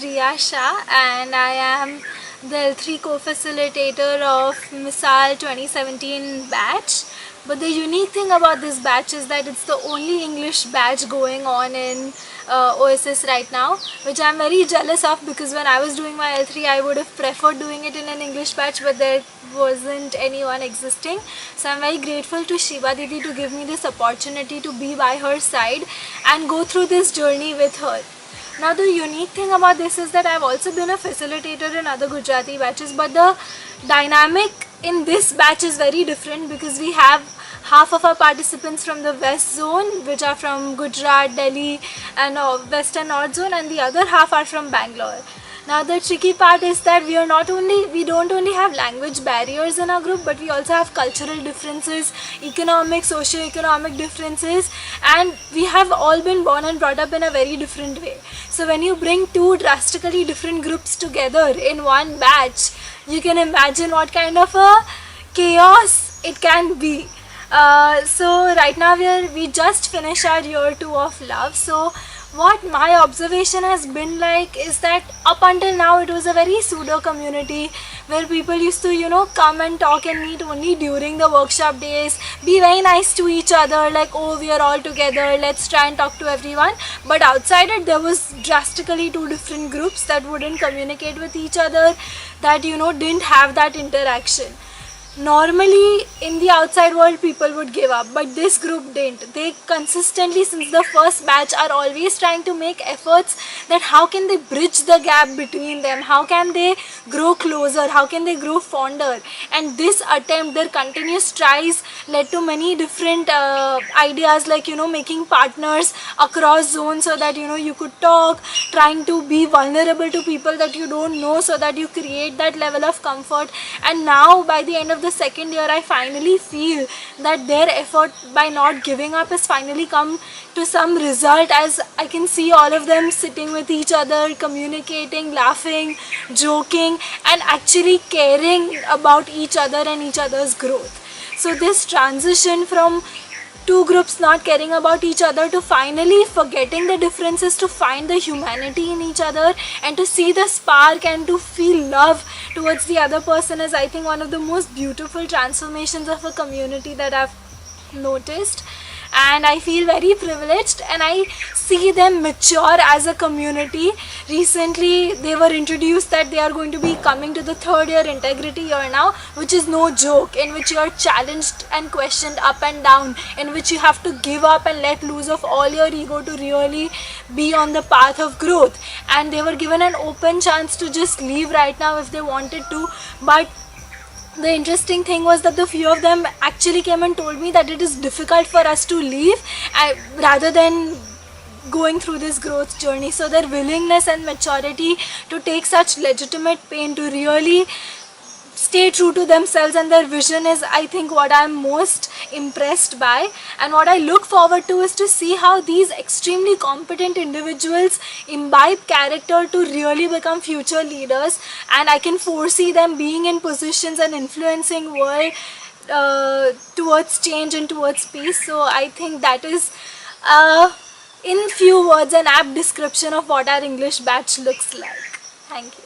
Riya Shah and I am the L3 co-facilitator of Misal 2017 batch. But the unique thing about this batch is that it's the only English batch going on in Oasis right now, which I'm very jealous of, because when I was doing my L3 I would have preferred doing it in an English batch, but there wasn't anyone existing. So I'm very grateful to Shiva Didi to give me this opportunity to be by her side and go through this journey with her. Now the unique thing about this is that I've also been a facilitator in other Gujarati batches, but the dynamic in this batch is very different because we have half of our participants from the West Zone, which are from Gujarat, Delhi and West and North Zone, and the other half are from Bangalore. Now the tricky part is that we don't only have language barriers in our group, but we also have cultural differences, economic, socio-economic differences, and we have all been born and brought up in a very different way. So when you bring two drastically different groups together in one batch, you can imagine what kind of a chaos it can be. So right now we just finished our year 2 of love. So what my observation has been like is that up until now it was a very pseudo community where people used to come and talk and meet only during the workshop days, be very nice to each other, like, oh, we are all together, let's try and talk to everyone. But outside it, there was drastically two different groups that wouldn't communicate with each other, that didn't have that interaction. Normally in the outside world people would give up, but this group didn't. They consistently, since the first batch, are always trying to make efforts that how can they bridge the gap between them, how can they grow closer, how can they grow fonder. And this attempt, their continuous tries, led to many different ideas, like making partners across zones so that you could talk, trying to be vulnerable to people that you don't know so that you create that level of comfort. And now by the end of the second year, I finally feel that their effort by not giving up has finally come to some result, as I can see all of them sitting with each other, communicating, laughing, joking, and actually caring about each other and each other's growth. So this transition from two groups not caring about each other to finally forgetting the differences to find the humanity in each other and to see the spark and to feel love towards the other person is, I think, one of the most beautiful transformations of a community that I've noticed. And I feel very privileged, and I see them mature as a community. Recently they were introduced that they are going to be coming to the third year integrity year now, which is no joke, in which you are challenged and questioned up and down, in which you have to give up and let loose of all your ego to really be on the path of growth. And they were given an open chance to just leave right now if they wanted to, but the interesting thing was that the few of them actually came and told me that it is difficult for us to leave rather than going through this growth journey. So their willingness and maturity to take such legitimate pain to really stay true to themselves and their vision is, I think, what I'm most impressed by. And what I look forward to is to see how these extremely competent individuals imbibe character to really become future leaders, and I can foresee them being in positions and influencing world towards change and towards peace. So I think that is in few words an apt description of what our English batch looks like. Thank you.